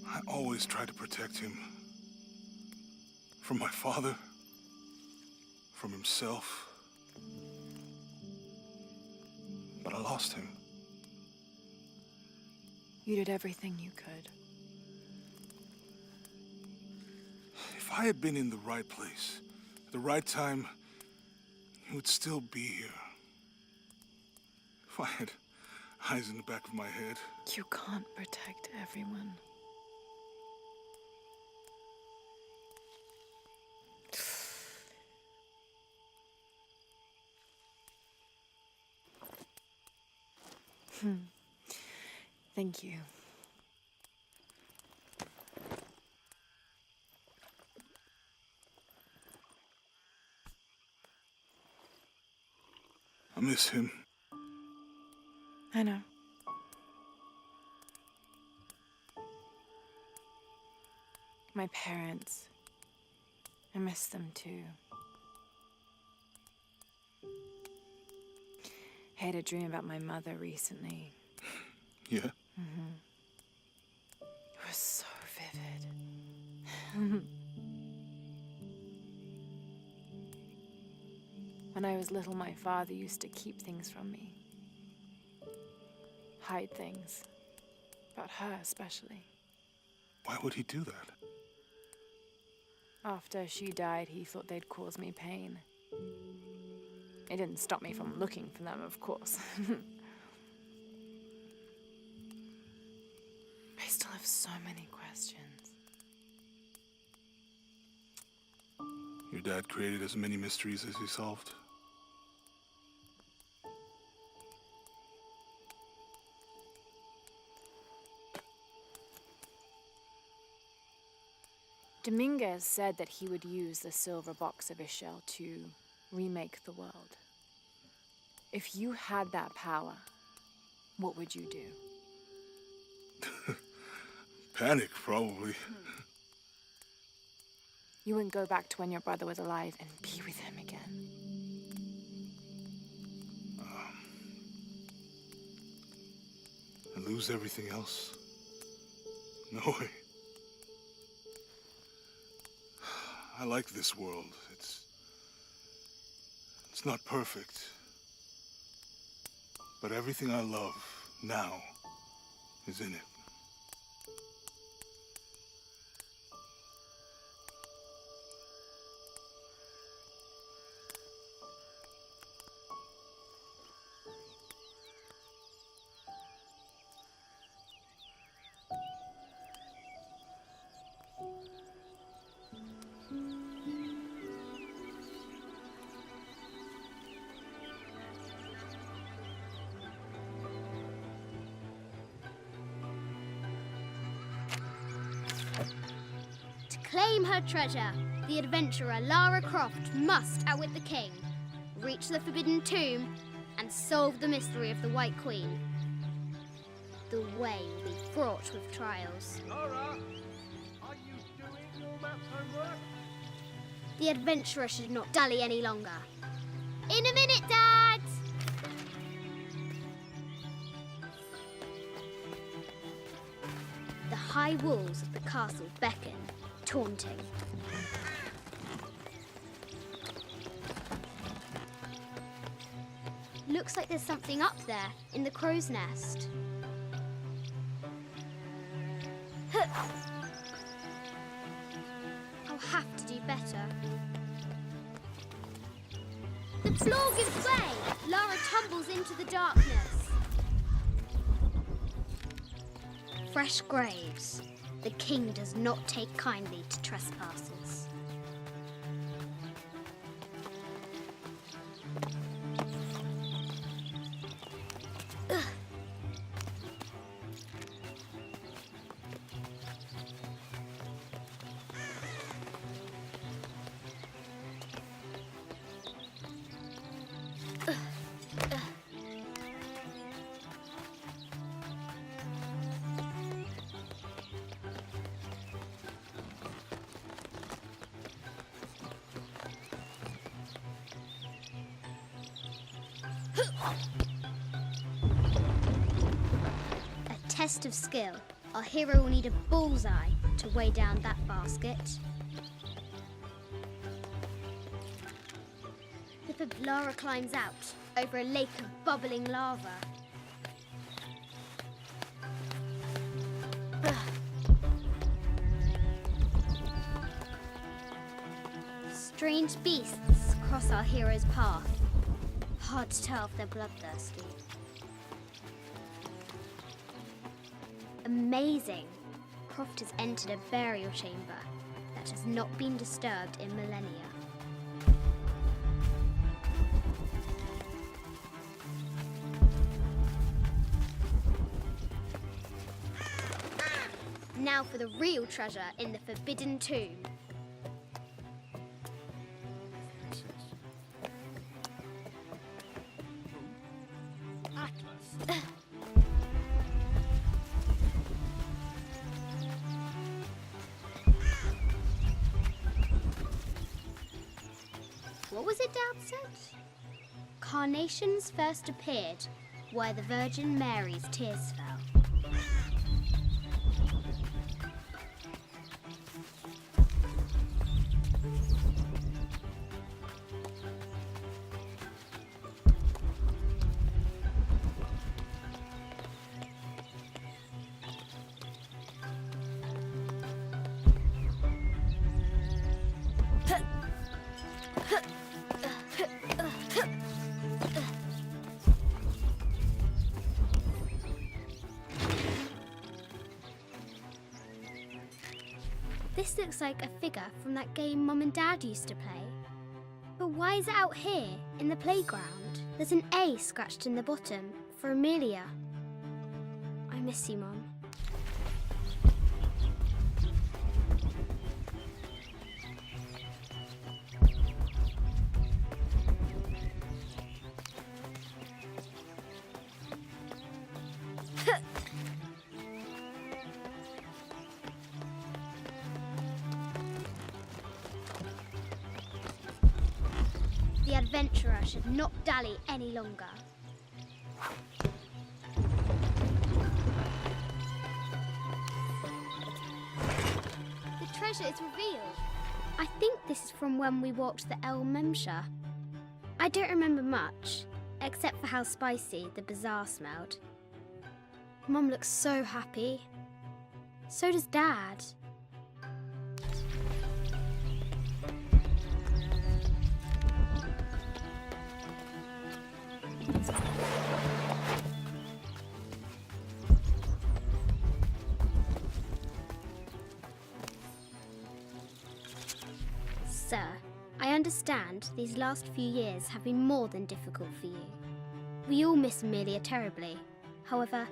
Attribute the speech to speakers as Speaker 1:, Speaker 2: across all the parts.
Speaker 1: I always tried to protect him. From my father. From himself. But I lost him.
Speaker 2: You did everything you could.
Speaker 1: If I had been in the right place, at the right time, he would still be here. If I had eyes in the back of my head.
Speaker 2: You can't protect everyone. Thank you.
Speaker 1: I miss him.
Speaker 2: I know. My parents. I miss them too. I had a dream about my mother recently.
Speaker 1: Yeah?
Speaker 2: It was so vivid. When I was little, my father used to keep things from me. Hide things. About her, especially.
Speaker 1: Why would he do that?
Speaker 2: After she died, he thought they'd cause me pain. It didn't stop me from looking for them, of course. I still have so many questions.
Speaker 1: Your dad created as many mysteries as he solved.
Speaker 2: Dominguez said that he would use the silver box of Ixchel to remake the world. If you had that power, what would you do?
Speaker 1: Panic, probably.
Speaker 2: You wouldn't go back to when your brother was alive and be with him again.
Speaker 1: And lose everything else? No way. I like this world. It's not perfect. But everything I love now is in it.
Speaker 3: Claim her treasure. The adventurer Lara Croft must outwit the king, reach the Forbidden Tomb, and solve the mystery of the White Queen. The way will be fraught with trials.
Speaker 4: Lara, are you doing your maths homework?
Speaker 3: The adventurer should not dally any longer. In a minute, Dad! The high walls of the castle beckon, taunting. Looks like there's something up there in the crow's nest. I'll have to do better. The floor gives way! Lara tumbles into the darkness. Fresh graves. The king does not take kindly to trespassers. A test of skill. Our hero will need a bullseye to weigh down that basket. Lara climbs out over a lake of bubbling lava. Strange beasts cross our hero's path. Hard to tell if they're bloodthirsty. Amazing! Croft has entered a burial chamber that has not been disturbed in millennia. Now for the real treasure in the Forbidden Tomb.
Speaker 4: Atlas.
Speaker 3: What was it Dad said? Carnations first appeared where the Virgin Mary's tears fell. This looks like a figure from that game Mum and Dad used to play. But why is it out here, in the playground? There's an A scratched in the bottom for Amelia. I miss you, Mum. The adventurer should not dally any longer. The treasure is revealed. I think this is from when we walked the El Memsha. I don't remember much, except for how spicy the bazaar smelled. Mum looks so happy. So does Dad. Sir, I understand these last few years have been more than difficult for you. We all miss Amelia terribly. However,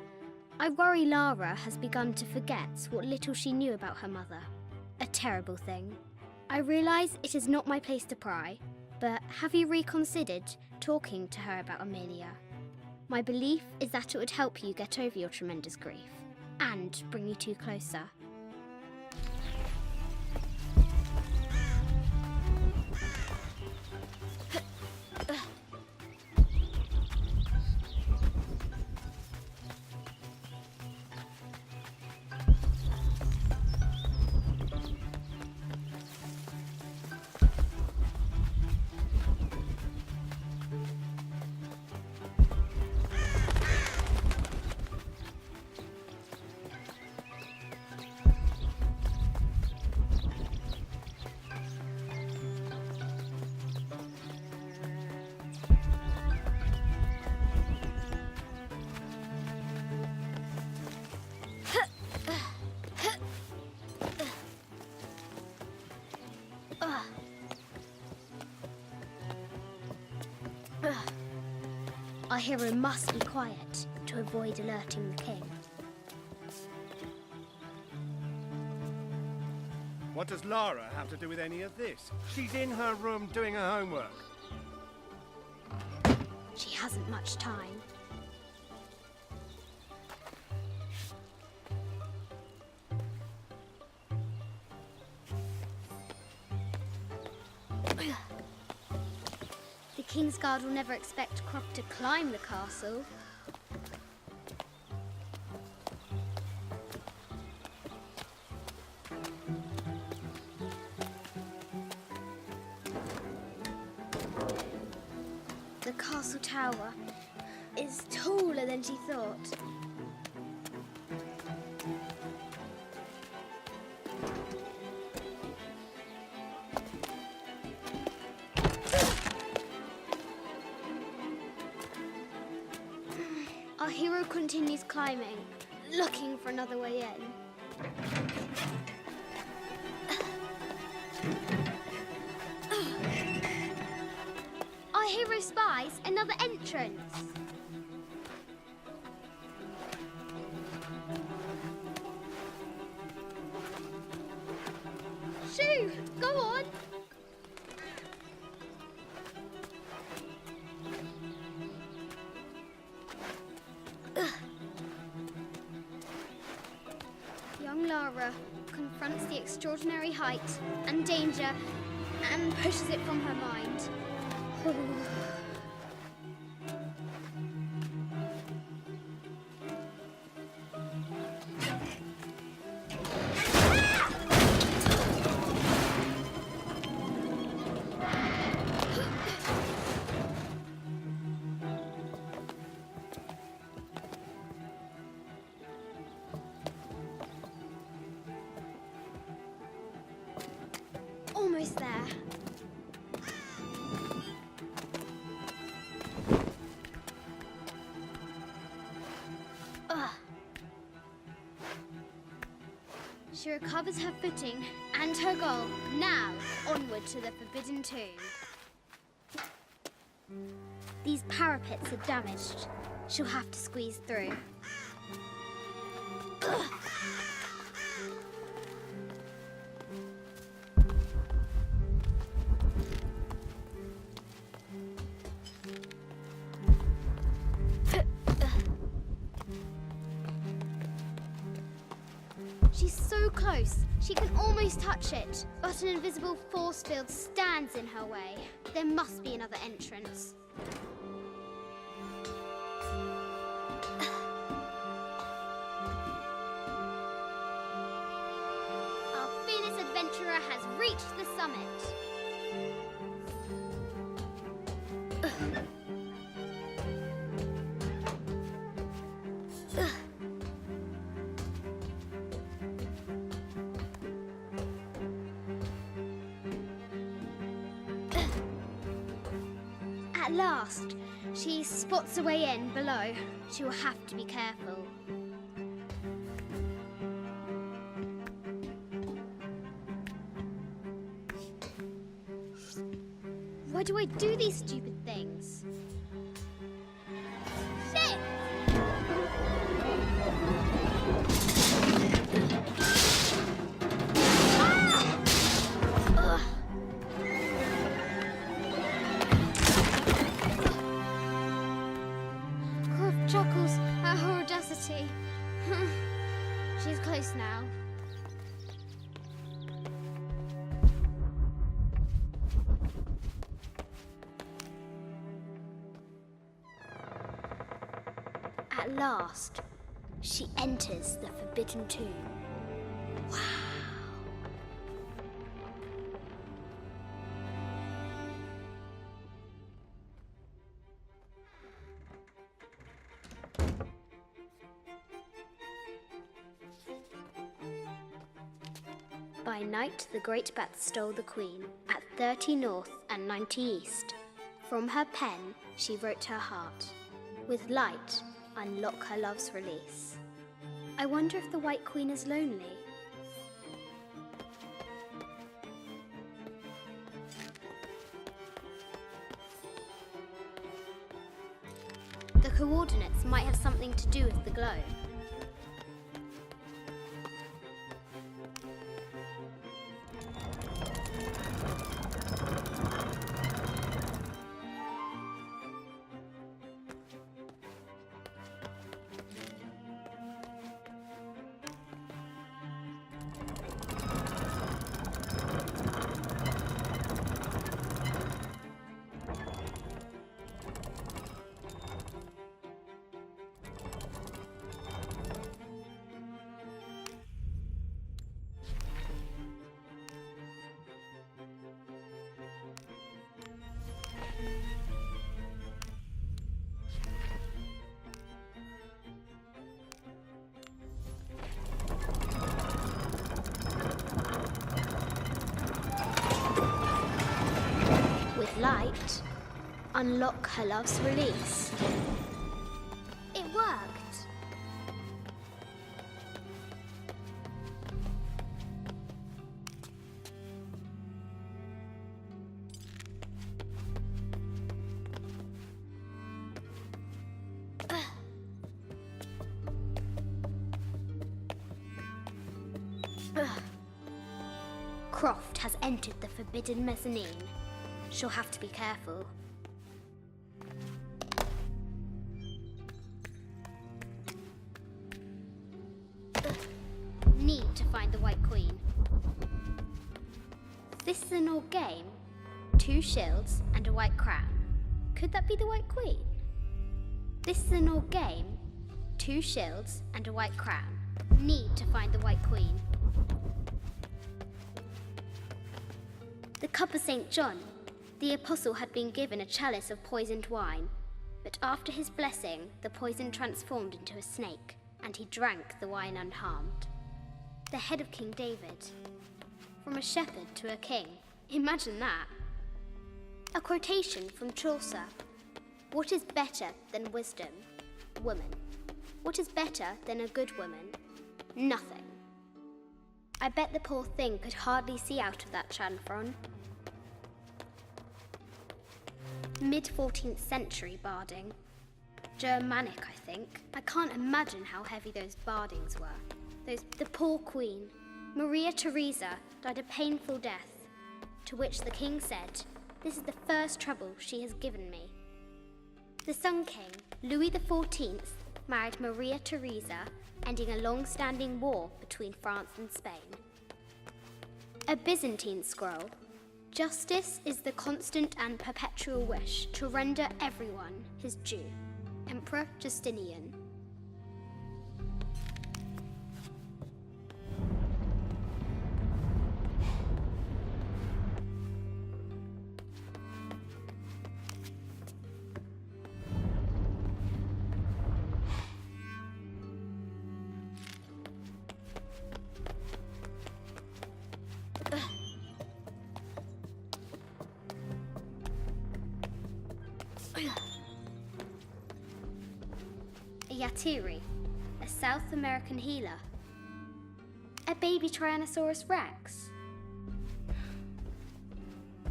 Speaker 3: I worry Lara has begun to forget what little she knew about her mother. A terrible thing. I realise it is not my place to pry, but have you reconsidered talking to her about Amelia? My belief is that it would help you get over your tremendous grief and bring you two closer. Our hero must be quiet to avoid alerting the king.
Speaker 4: What does Lara have to do with any of this? She's in her room doing her homework.
Speaker 3: She hasn't much time. The Kingsguard will never expect Croft to climb the castle. castle tower is taller than she thought. Our hero continues climbing, looking for another way in. Our hero spies another entrance. Shoo! Go on! Young Lara confronts the extraordinary height and danger and pushes it from her mind. Almost there. Ugh. She recovers her footing and her goal. Now, onward to the Forbidden Tomb. These parapets are damaged. She'll have to squeeze through. Ugh. She's so close, she can almost touch it. But an invisible force field stands in her way. There must be another entrance. Our fearless adventurer has reached the summit. At last, she spots a way in below. She will have to be careful. Why do I do these stupid things? Shit! Ah! Ugh. Croft chuckles at her audacity. She's close now. At last, she enters the Forbidden Tomb. Wow! By night, the great bat stole the queen at 30 north and 90 east. From her pen, she wrote her heart. With light, unlock her love's release. I wonder if the White Queen is lonely. The coordinates might have something to do with the glow. light. Unlock her love's release. It worked. Croft has entered the forbidden mezzanine. She'll have to be careful. Need to find the White Queen. This is an old game. 2 shields and a white crown. Could that be the White Queen? This is an old game. 2 shields and a white crown. Need to find the White Queen. The cup of St. John. The apostle had been given a chalice of poisoned wine, but after his blessing, the poison transformed into a snake, and he drank the wine unharmed. The head of King David. From a shepherd to a king. Imagine that. A quotation from Chaucer. What is better than wisdom? Woman. What is better than a good woman? Nothing. I bet the poor thing could hardly see out of that chanfron. Mid-14th century barding. Germanic, I think. I can't imagine how heavy those bardings were. The poor queen, Maria Theresa, died a painful death, to which the king said, "This is the first trouble she has given me." The Sun King, Louis XIV, married Maria Theresa, ending a long-standing war between France and Spain. A Byzantine scroll. Justice is the constant and perpetual wish to render everyone his due. Emperor Justinian. A Yatiri, a South American healer. A baby Tyrannosaurus Rex.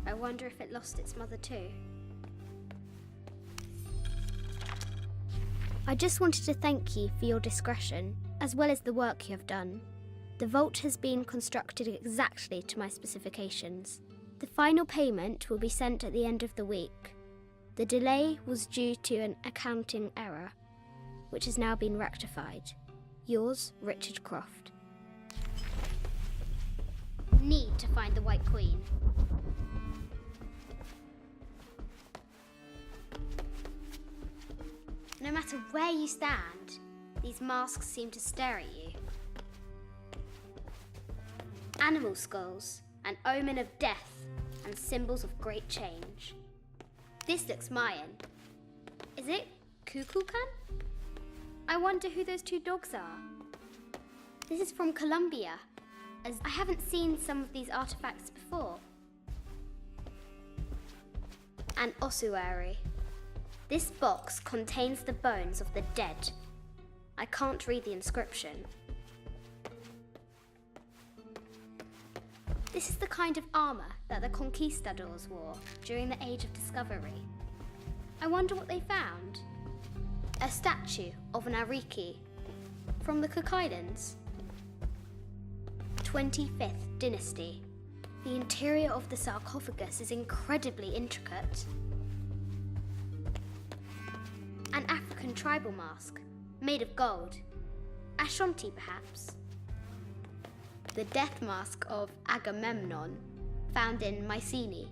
Speaker 3: I wonder if it lost its mother too. I just wanted to thank you for your discretion, as well as the work you have done. The vault has been constructed exactly to my specifications. The final payment will be sent at the end of the week. The delay was due to an accounting error, which has now been rectified. Yours, Richard Croft. Need to find the White Queen. No matter where you stand, these masks seem to stare at you. Animal skulls, an omen of death and symbols of great change. This looks Mayan. Is it Kukulkan? I wonder who those 2 dogs are. This is from Colombia, as I haven't seen some of these artifacts before. An ossuary. This box contains the bones of the dead. I can't read the inscription. This is the kind of armor that the conquistadors wore during the Age of Discovery. I wonder what they found. A statue of an Ariki from the Cook Islands. 25th dynasty. The interior of the sarcophagus is incredibly intricate. An African tribal mask, made of gold. Ashanti, perhaps. The death mask of Agamemnon, found in Mycenae.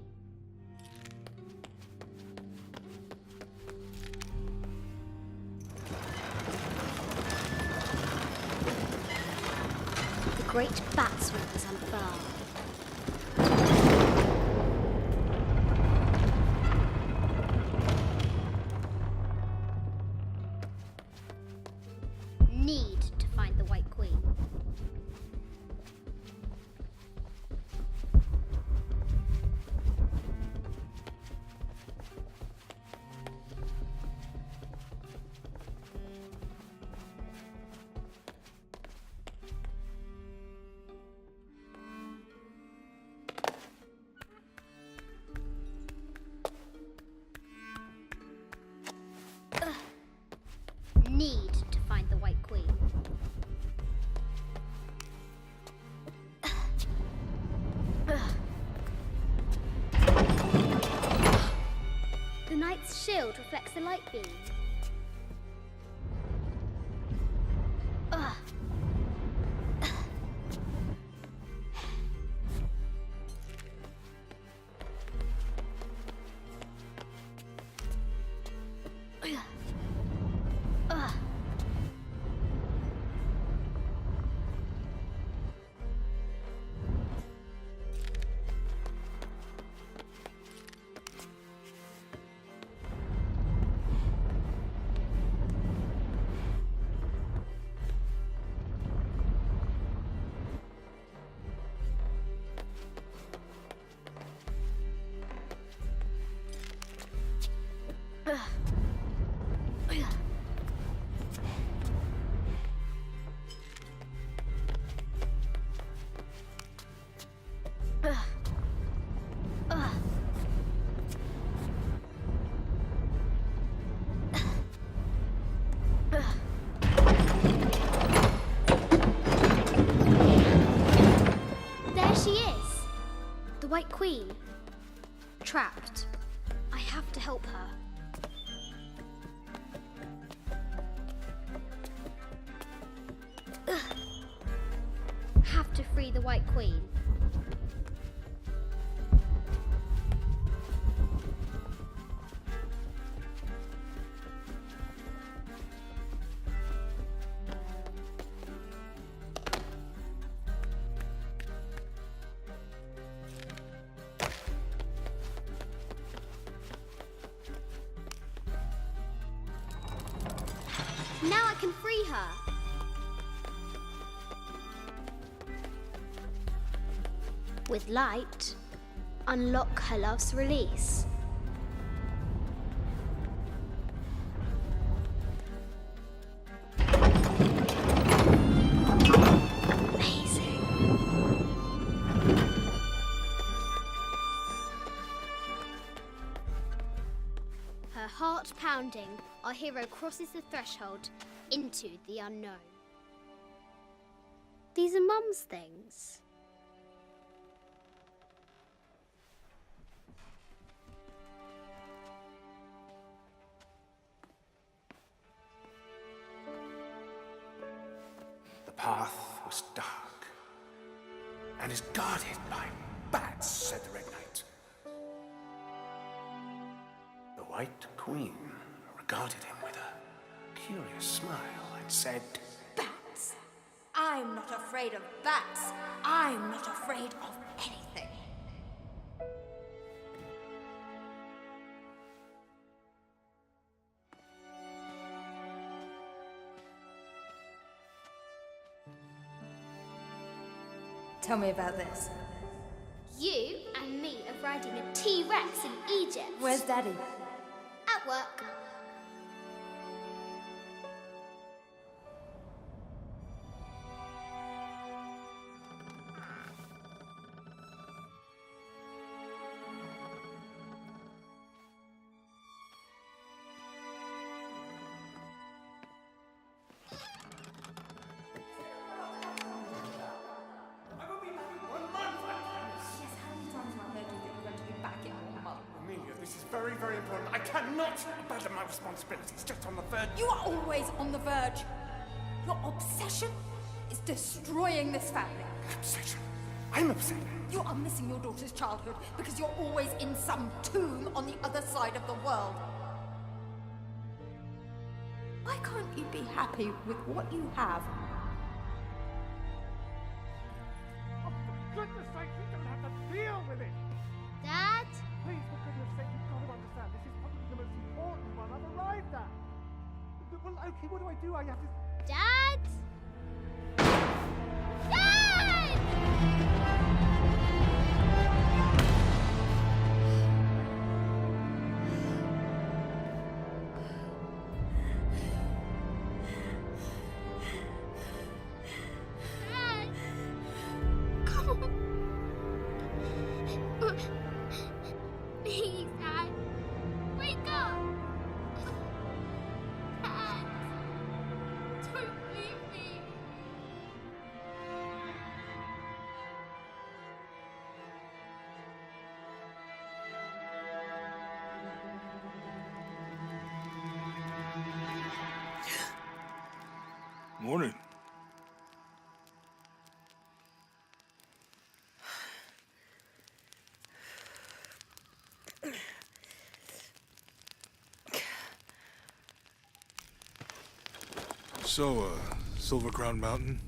Speaker 3: The great bat swing was unfurled. Need to find the White Queen. shield reflects the light beam. Ugh. There she is, the White Queen, trapped. I have to help her. Have to free the White Queen. Now I can free her. With light, unlock her love's release. Amazing. Her heart pounding, our hero crosses the threshold into the unknown. These are Mum's things.
Speaker 5: The path was dark and is guarded by bats, said the Red Knight. The White Queen regarded him with a curious smile and said,
Speaker 6: Bats! I'm not afraid of bats. I'm not afraid of anything. Tell me about this.
Speaker 3: You and me are riding a T-Rex in Egypt.
Speaker 6: Where's Daddy?
Speaker 3: At work.
Speaker 5: Amelia, this is very, very important. I cannot abandon my responsibilities just on the verge.
Speaker 6: You are always on the verge. Your obsession is destroying this family.
Speaker 5: Obsession. I'm upset.
Speaker 6: You are missing your daughter's childhood because you're always in some tomb on the other side of the world. Why can't you be happy with what you have?
Speaker 4: Oh, for goodness sake, you don't have to deal with it.
Speaker 3: Dad?
Speaker 4: Please, for goodness sake, you've got to understand. This is probably the most important one I've arrived at. Well, okay, what do? I have to...
Speaker 3: Dad? Dad! Dad! Come on. Please, Dad. Wake up. Dad.
Speaker 1: Morning. So, Silver Crown Mountain?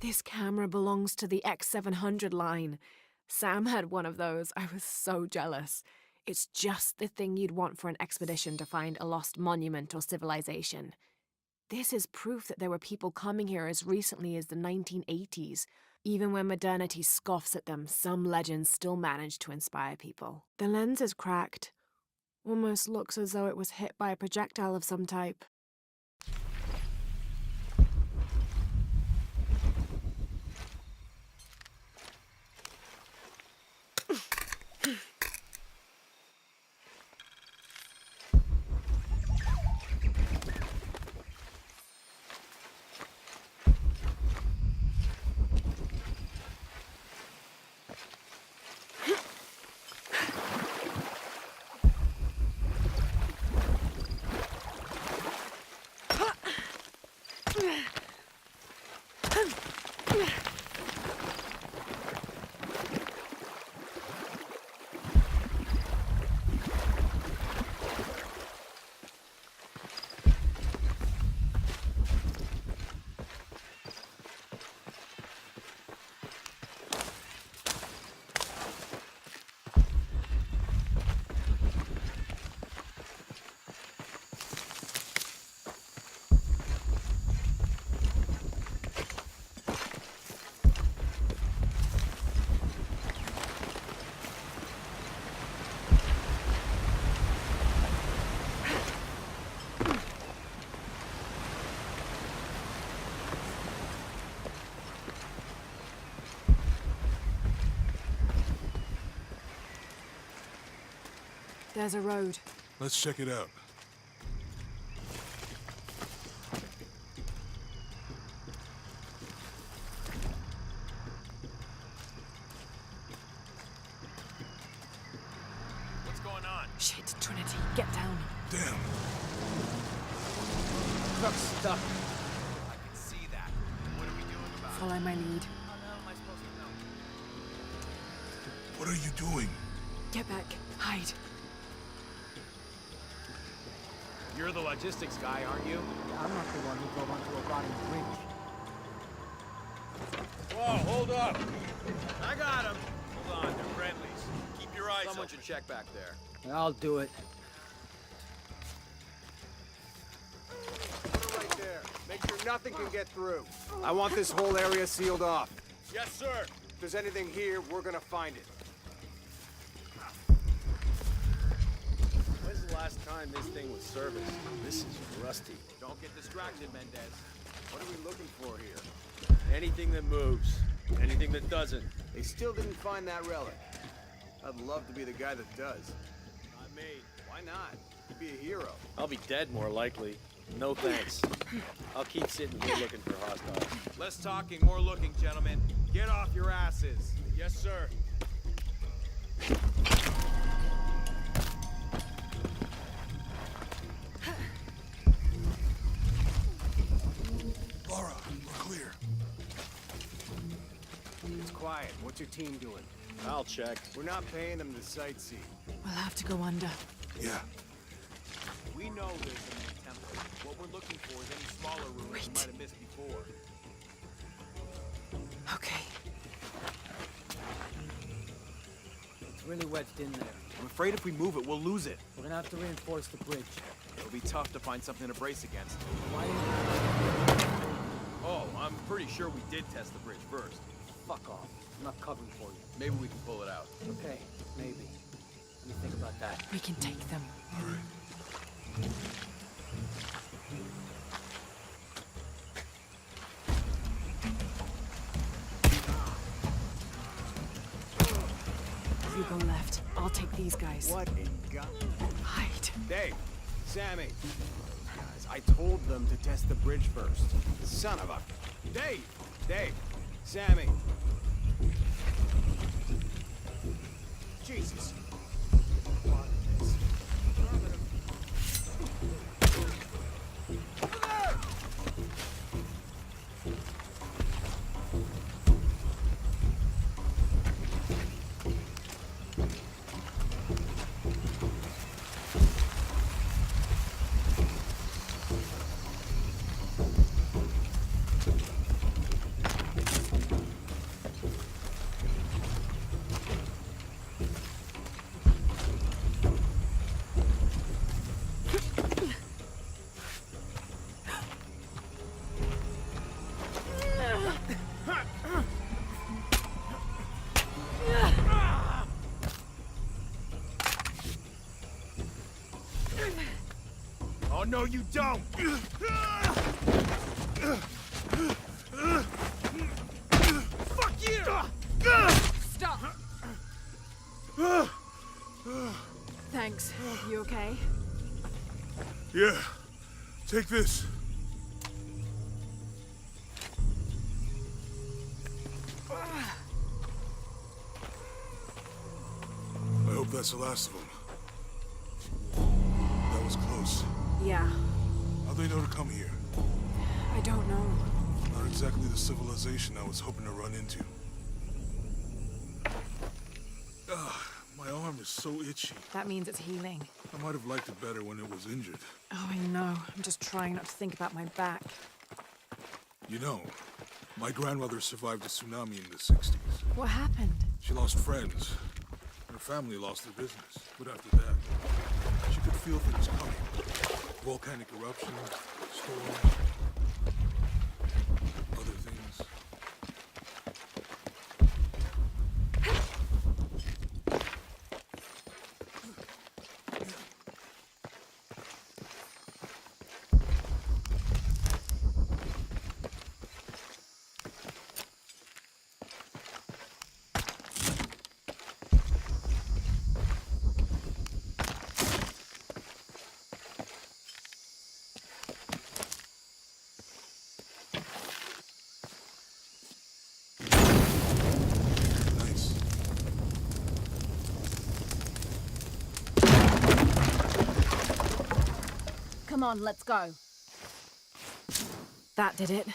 Speaker 2: This camera belongs to the X700 line. Sam had one of those. I was so jealous. It's just the thing you'd want for an expedition to find a lost monument or civilization. This is proof that there were people coming here as recently as the 1980s. Even when modernity scoffs at them, some legends still manage to inspire people. The lens is cracked. Almost looks as though it was hit by a projectile of some type. There's a road.
Speaker 1: Let's check it out.
Speaker 5: What's going on?
Speaker 2: Shit, Trinity, get down.
Speaker 1: Damn.
Speaker 5: Truck's stuck. I can see that. What are we doing about it?
Speaker 2: Follow my lead.
Speaker 5: How the hell am I supposed to know?
Speaker 1: What are you doing?
Speaker 2: Get back. Hide.
Speaker 5: You're the logistics guy, aren't you?
Speaker 4: I'm not the one who drove onto a rotting bridge.
Speaker 5: Whoa, hold up! I got him! Hold on, they're friendlies. Keep your eyes Someone should check back there.
Speaker 4: I'll do it.
Speaker 7: Put it right there. Make sure nothing can get through. I want this whole area sealed off.
Speaker 5: Yes, sir!
Speaker 7: If there's anything here, we're gonna find it.
Speaker 5: When's the last time this thing was serviced? This is rusty. Don't get distracted, Mendez.
Speaker 7: What are we looking for here?
Speaker 5: Anything that moves. Anything that doesn't.
Speaker 7: They still didn't find that relic. I'd love to be the guy that does.
Speaker 5: Not me.
Speaker 7: Why not? You'd be a hero.
Speaker 8: I'll be dead more likely. No thanks. I'll keep sitting here looking for hostiles.
Speaker 5: Less talking, more looking, gentlemen. Get off your asses. Yes, sir.
Speaker 1: Laura, we're clear.
Speaker 7: It's quiet. What's your team doing?
Speaker 8: I'll check.
Speaker 7: We're not paying them to sightsee.
Speaker 2: We'll have to go under.
Speaker 1: Yeah.
Speaker 5: We know there's a main temple. What we're looking for is any smaller ruins we might have missed before.
Speaker 2: Okay.
Speaker 4: It's really wedged in there.
Speaker 5: I'm afraid if we move it, we'll lose it.
Speaker 4: We're gonna have to reinforce the bridge.
Speaker 5: It'll be tough to find something to brace against.
Speaker 4: Why
Speaker 5: Oh, I'm pretty sure we did test the bridge first.
Speaker 4: fuck off? I'm not covering for you.
Speaker 5: Maybe we can pull it out.
Speaker 4: Okay, maybe. Let me think about that.
Speaker 2: We can take them.
Speaker 1: All right.
Speaker 2: You go left. I'll take these guys.
Speaker 7: What a gun.
Speaker 2: Hide.
Speaker 7: Dave, Sammy. Guys, I told them to test the bridge first. Son of a... Dave! Dave! Sammy! Jesus. What is... Over there! Oh, no, you don't! Fuck you!
Speaker 2: Stop! Thanks. You okay?
Speaker 1: Yeah. Take this. I hope that's the last of them. That was close.
Speaker 2: Yeah.
Speaker 1: How'd they know to come here?
Speaker 2: I don't know.
Speaker 1: Not exactly the civilization I was hoping to run into. My arm is so itchy.
Speaker 2: That means it's healing.
Speaker 1: I might have liked it better when it was injured.
Speaker 2: Oh, I know. I'm just trying not to think about my back.
Speaker 1: You know, my grandmother survived a tsunami in the 60s.
Speaker 2: What happened?
Speaker 1: She lost friends. Her family lost their business. But after that, she could feel things coming. Volcanic eruptions, storms, other things. Nice.
Speaker 2: Come on, let's go. That did it.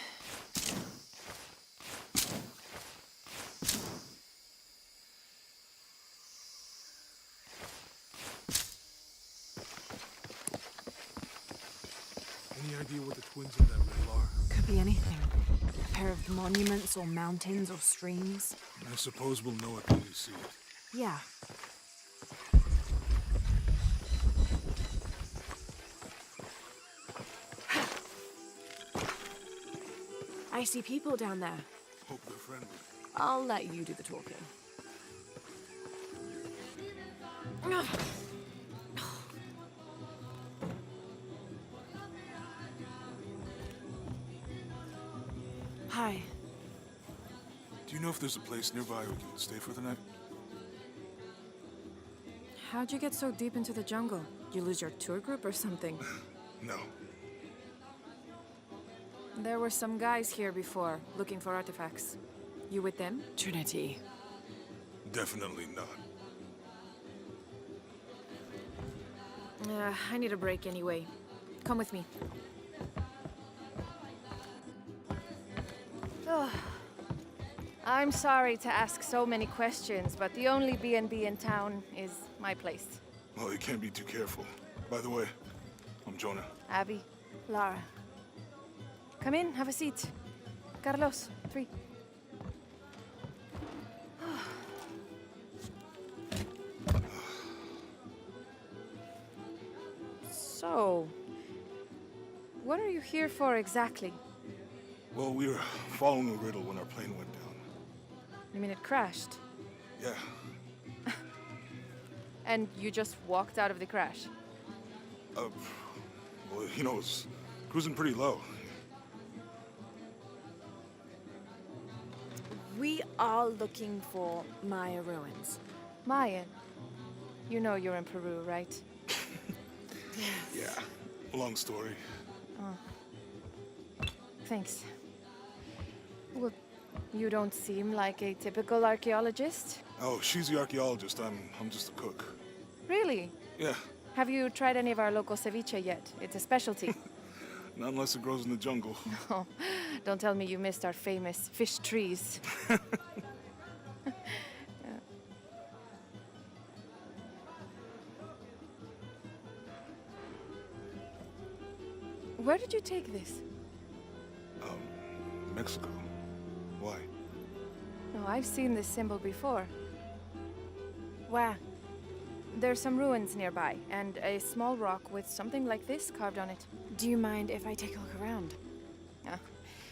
Speaker 1: Any idea what the twins of that riddle are?
Speaker 2: Could be anything. A pair of monuments or mountains or streams.
Speaker 1: I suppose we'll know it when we see it.
Speaker 2: Yeah. I see people down there.
Speaker 1: Hope they're friendly.
Speaker 2: I'll let you do the talking. Hi.
Speaker 1: Do you know if there's a place nearby we can stay for the night?
Speaker 2: How'd you get so deep into the jungle? You lose your tour group or something?
Speaker 1: No.
Speaker 2: There were some guys here before, looking for artifacts. You with them? Trinity.
Speaker 1: Definitely not.
Speaker 2: I need a break anyway. Come with me. Oh. I'm sorry to ask so many questions, but the only B&B in town is my place.
Speaker 1: Well, you can't be too careful. By the way, I'm Jonah.
Speaker 2: Abby, Lara. Come in, have a seat. Carlos, 3. So, what are you here for exactly?
Speaker 1: Well, we were following a riddle when our plane went down.
Speaker 2: You mean it crashed?
Speaker 1: Yeah.
Speaker 2: And you just walked out of the crash?
Speaker 1: Well, you know, it's cruising pretty low.
Speaker 2: We are looking for Maya ruins. Maya? You know you're in Peru, right?
Speaker 1: Yeah. Long story.
Speaker 2: Thanks. Well, you don't seem like a typical archaeologist.
Speaker 1: Oh, she's the archaeologist. I'm just a cook.
Speaker 2: Really?
Speaker 1: Yeah.
Speaker 2: Have you tried any of our local ceviche yet? It's a specialty.
Speaker 1: Not unless it grows in the jungle.
Speaker 2: Oh, don't tell me you missed our famous fish trees. Where did you take this?
Speaker 1: Mexico. Why?
Speaker 2: Oh, I've seen this symbol before. Where? There's some ruins nearby, and a small rock with something like this carved on it. Do you mind if I take a look around?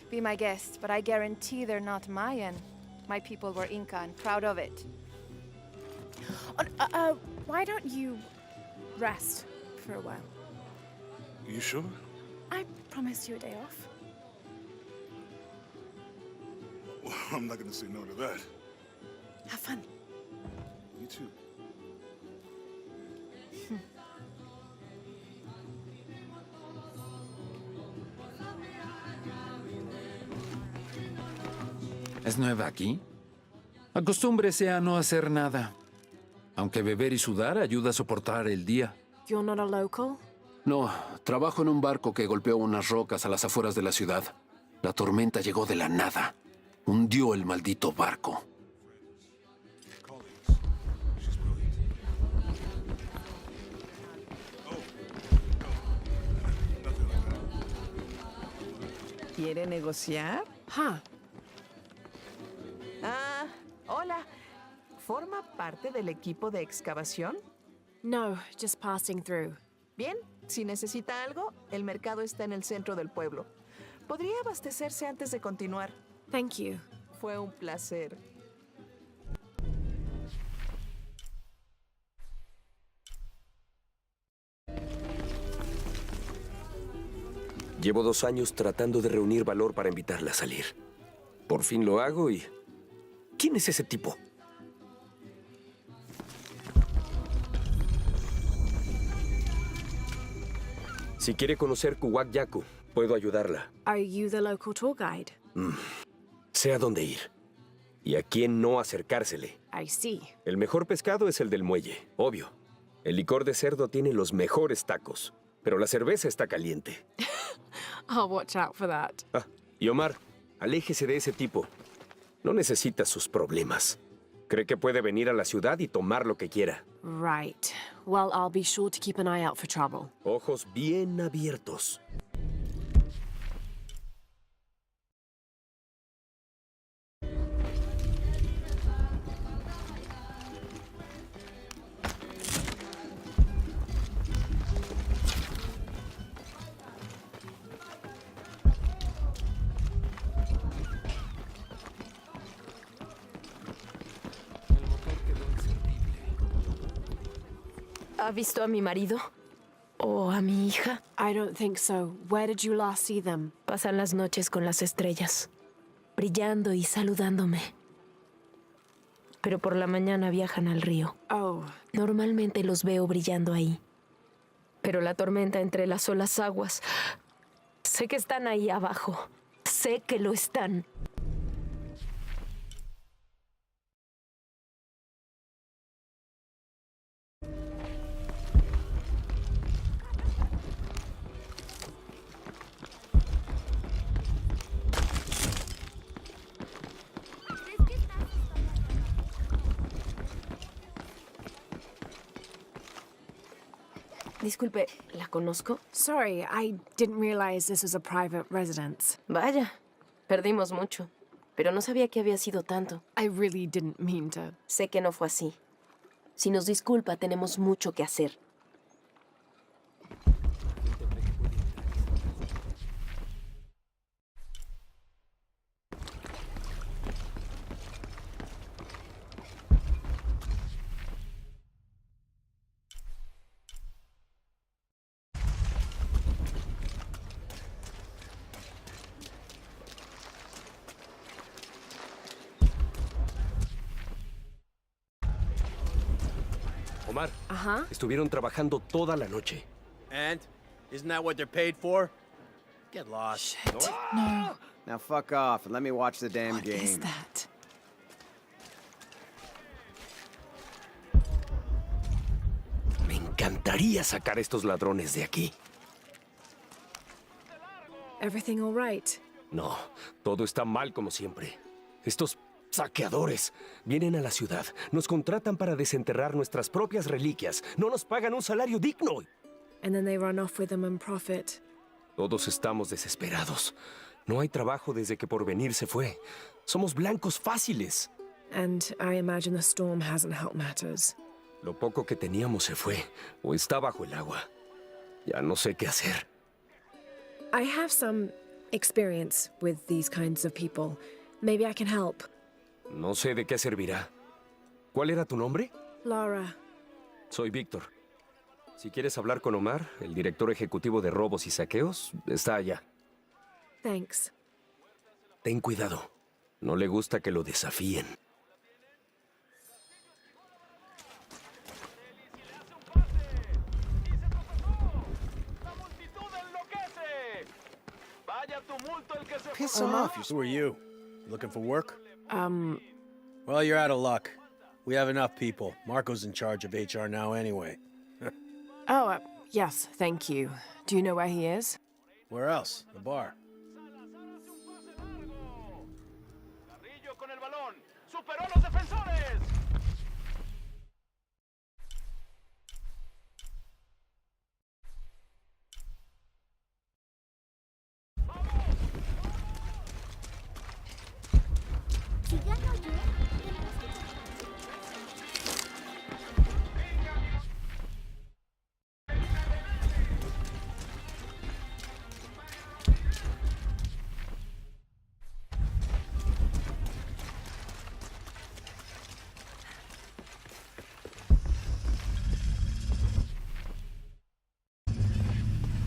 Speaker 2: Be my guest, but I guarantee they're not Mayan. My people were Inca and proud of it. Why don't you rest for a while?
Speaker 1: You sure?
Speaker 2: I promised you a day off.
Speaker 1: Well, I'm not gonna say no to that.
Speaker 2: Have fun.
Speaker 1: You too.
Speaker 9: ¿Es nueva aquí? Acostúmbrese a no hacer nada. Aunque beber y sudar ayuda a soportar el día.
Speaker 2: You're not a local?
Speaker 10: No, trabajo en un barco que golpeó unas rocas a las afueras de la ciudad. La tormenta llegó de la nada. Hundió el maldito barco.
Speaker 11: ¿Quiere negociar?
Speaker 2: Huh.
Speaker 11: Ah, hola. ¿Forma parte del equipo de excavación?
Speaker 2: No, just passing through.
Speaker 11: Bien, si necesita algo, el mercado está en el centro del pueblo. ¿Podría abastecerse antes de continuar?
Speaker 2: Thank you.
Speaker 11: Fue un placer.
Speaker 12: Llevo 2 años tratando de reunir valor para invitarla a salir. Por fin lo hago y... ¿Quién es ese tipo? Si quiere conocer Kuwak Yaku, puedo ayudarla.
Speaker 2: Are you the local tour guide?
Speaker 12: Sé a dónde ir. Y a quién no acercársele.
Speaker 2: I see.
Speaker 12: El mejor pescado es el del muelle, obvio. El licor de cerdo tiene los mejores tacos. Pero la cerveza está caliente.
Speaker 2: I'll watch out for that.
Speaker 12: Ah, y Omar, aléjese de ese tipo. No necesita sus problemas. Cree que puede venir a la ciudad y tomar lo que quiera.
Speaker 2: Right. Well, I'll be sure to keep an eye out for trouble.
Speaker 12: Ojos bien abiertos.
Speaker 13: ¿Ha visto a mi marido? ¿O a mi hija?
Speaker 2: I don't think so. Where did you last see them?
Speaker 13: Pasan las noches con las estrellas, brillando y saludándome. Pero por la mañana viajan al río.
Speaker 2: Oh.
Speaker 13: Normalmente los veo brillando ahí. Pero la tormenta entrelazó las aguas. Sé que están ahí abajo. Sé que lo están. Disculpe, ¿la conozco?
Speaker 2: Sorry, I didn't realize this was a private residence.
Speaker 13: Vaya, perdimos mucho. Pero no sabía que había sido tanto.
Speaker 2: I really didn't mean to.
Speaker 13: Sé que no fue así. Si nos disculpa, tenemos mucho que hacer.
Speaker 12: Omar, estuvieron trabajando toda la noche.
Speaker 7: And? Isn't that what they're paid for? Get lost.
Speaker 2: Shit. No.
Speaker 7: Now fuck off and let me watch the damn game.
Speaker 2: What is that?
Speaker 12: Me encantaría sacar a estos ladrones de aquí.
Speaker 2: Everything all right?
Speaker 12: No, todo está mal como siempre. Estos saqueadores vienen a la ciudad, nos contratan para desenterrar nuestras propias reliquias, no nos pagan un salario digno.
Speaker 2: And then they run off with them and profit.
Speaker 12: Todos estamos desesperados. No hay trabajo desde que Porvenir se fue. Somos blancos fáciles.
Speaker 2: And I imagine the storm hasn't helped matters.
Speaker 12: Lo poco que teníamos se fue, o está bajo el agua. Ya no sé qué hacer.
Speaker 2: I have some experience with these kinds of people. Maybe I can help.
Speaker 12: No sé de qué servirá. ¿Cuál era tu nombre?
Speaker 2: Lara.
Speaker 12: Soy Víctor. Si quieres hablar con Omar, el director ejecutivo de robos y saqueos, está allá.
Speaker 13: Thanks.
Speaker 12: Ten cuidado. No le gusta que lo desafíen.
Speaker 7: Piss off.
Speaker 14: Who are you? Looking for work?
Speaker 13: Um,
Speaker 14: Well, you're out of luck. We have enough people. Marco's in charge of HR now anyway.
Speaker 2: Yes, thank you. Do you know where he is?
Speaker 14: Where else? The bar.
Speaker 3: Si gano yo,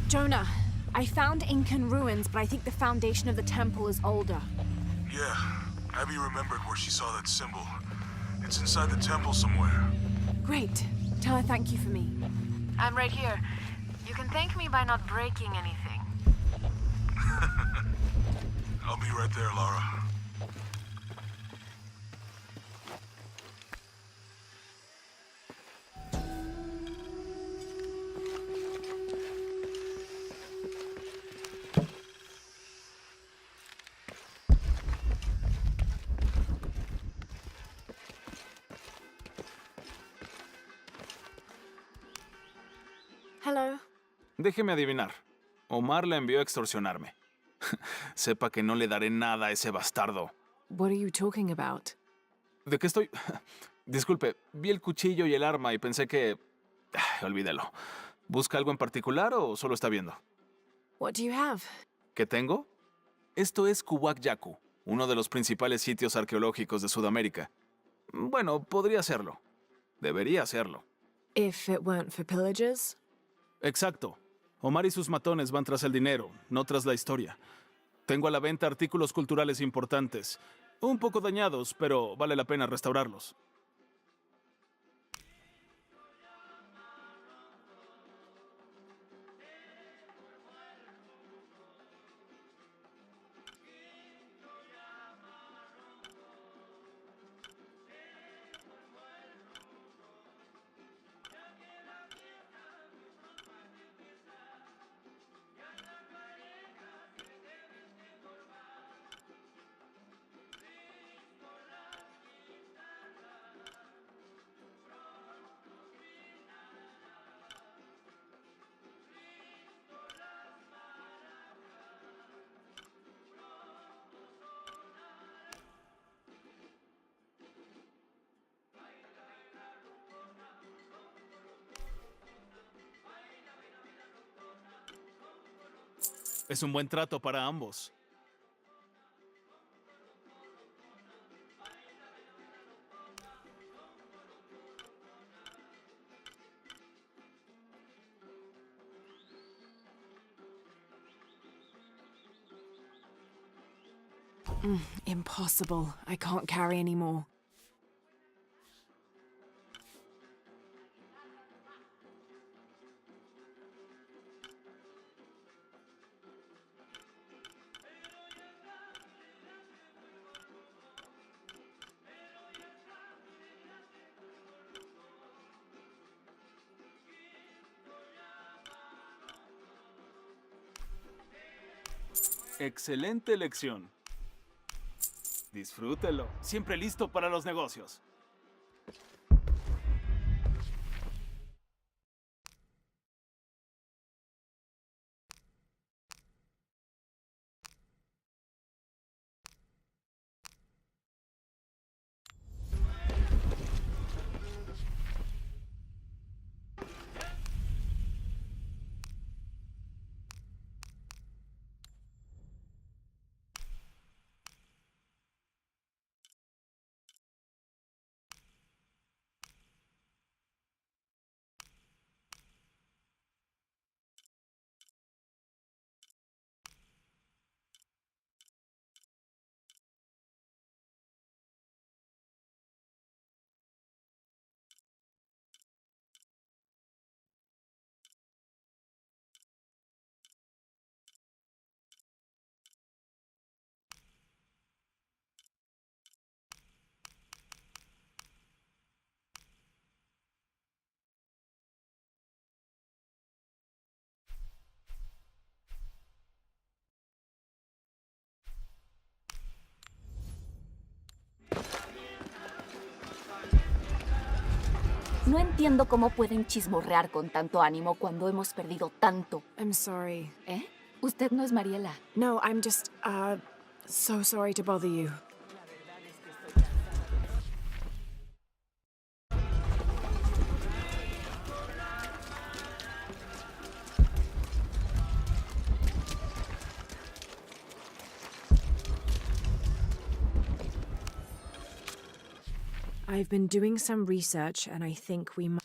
Speaker 2: Jonah, I found Incan ruins, but I think the foundation of the temple is older.
Speaker 1: Yeah, Abby remembered where she saw that symbol. It's inside the temple somewhere.
Speaker 2: Great. Tell her thank you for me.
Speaker 15: I'm right here. You can thank me by not breaking anything.
Speaker 1: I'll be right there, Lara.
Speaker 2: Hello.
Speaker 1: Déjeme adivinar. Omar la envió a extorsionarme. Sepa que no le daré nada a ese bastardo.
Speaker 2: What are you talking about?
Speaker 1: ¿De qué estoy? Disculpe, vi el cuchillo y el arma y pensé que... Olvídelo. ¿Busca algo en particular o solo está viendo?
Speaker 2: What do you have?
Speaker 1: ¿Qué tengo? Esto es Kuwak Yaku, uno de los principales sitios arqueológicos de Sudamérica. Bueno, podría serlo. Debería serlo.
Speaker 2: If it weren't for pillagers?
Speaker 1: Exacto. Omar y sus matones van tras el dinero, no tras la historia. Tengo a la venta artículos culturales importantes. Un poco dañados, pero vale la pena restaurarlos. Es un buen trato para ambos.
Speaker 2: Impossible. I can't carry anymore.
Speaker 1: Excelente elección. Disfrútelo. Siempre listo para los negocios.
Speaker 16: No entiendo cómo pueden chismorrear con tanto ánimo cuando hemos perdido tanto.
Speaker 2: I'm sorry.
Speaker 16: ¿Eh? Usted no es Mariela.
Speaker 2: No, I'm just, so sorry to bother you. I've been doing some research, and I think we might...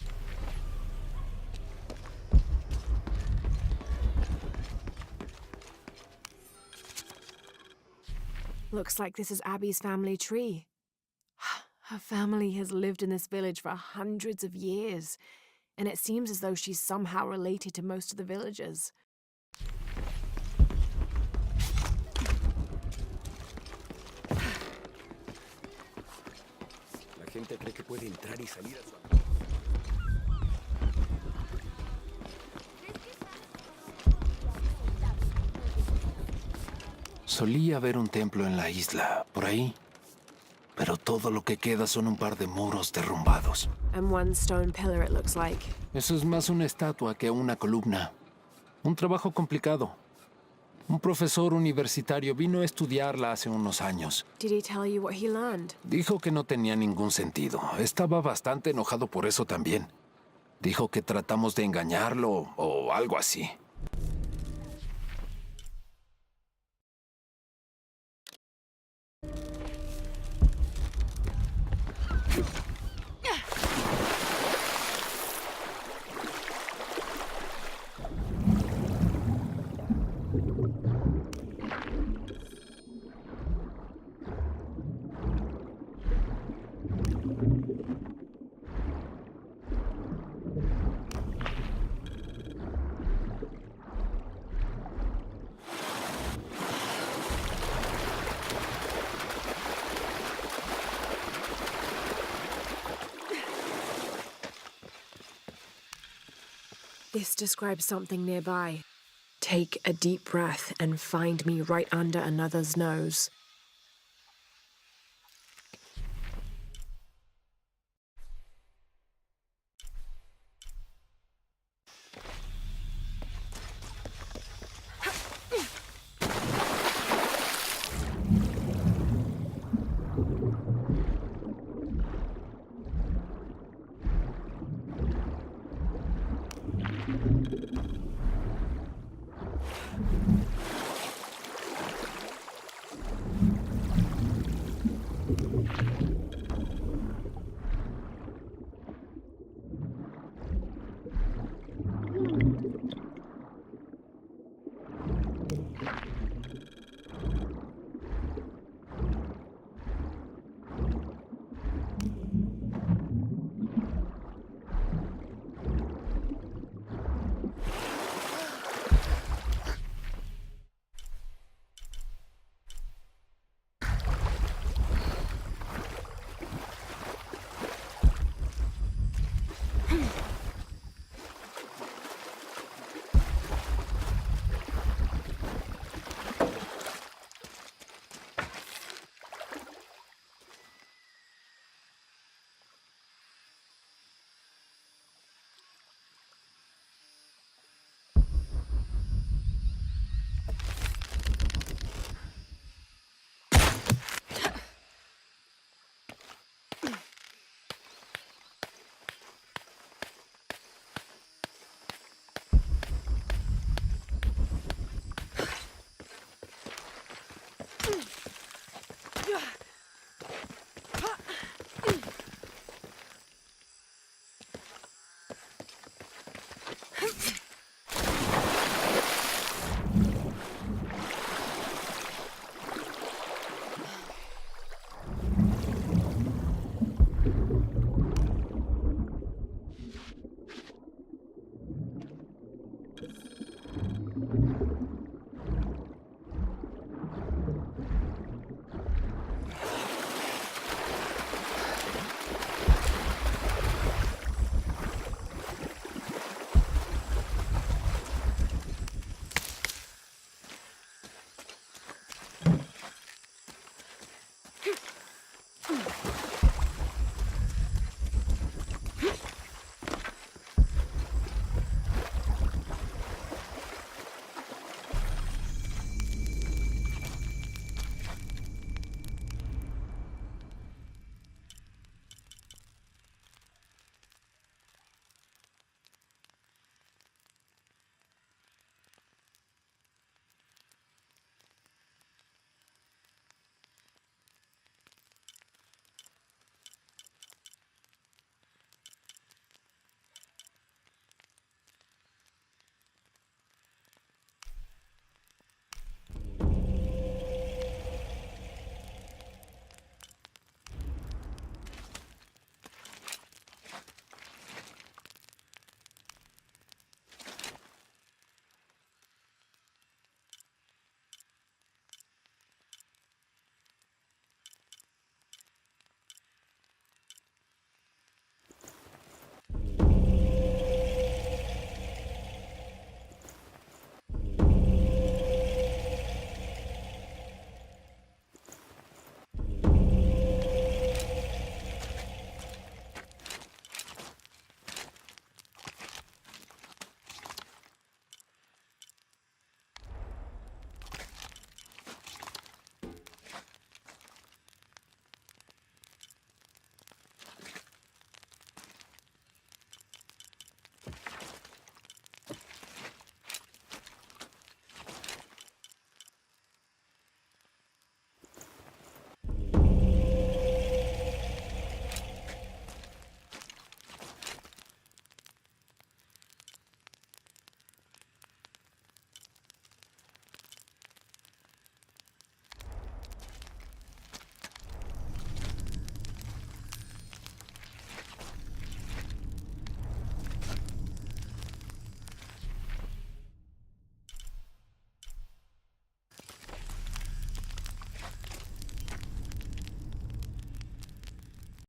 Speaker 2: Looks like this is Abby's family tree. Her family has lived in this village for hundreds of years, and it seems as though she's somehow related to most of the villagers.
Speaker 12: La gente cree que puede entrar y salir a su...
Speaker 10: Solía haber un templo en la isla, por ahí. Pero todo lo que queda son un par de muros derrumbados.
Speaker 2: And one stone pillar, it looks like.
Speaker 10: Eso es más una estatua que una columna. Un trabajo complicado. Un profesor universitario vino a estudiarla hace unos años.
Speaker 2: Did he tell you what he learned?
Speaker 10: Dijo que no tenía ningún sentido. Estaba bastante enojado por eso también. Dijo que tratamos de engañarlo o algo así.
Speaker 2: This describes something nearby. Take a deep breath and find me right under another's nose.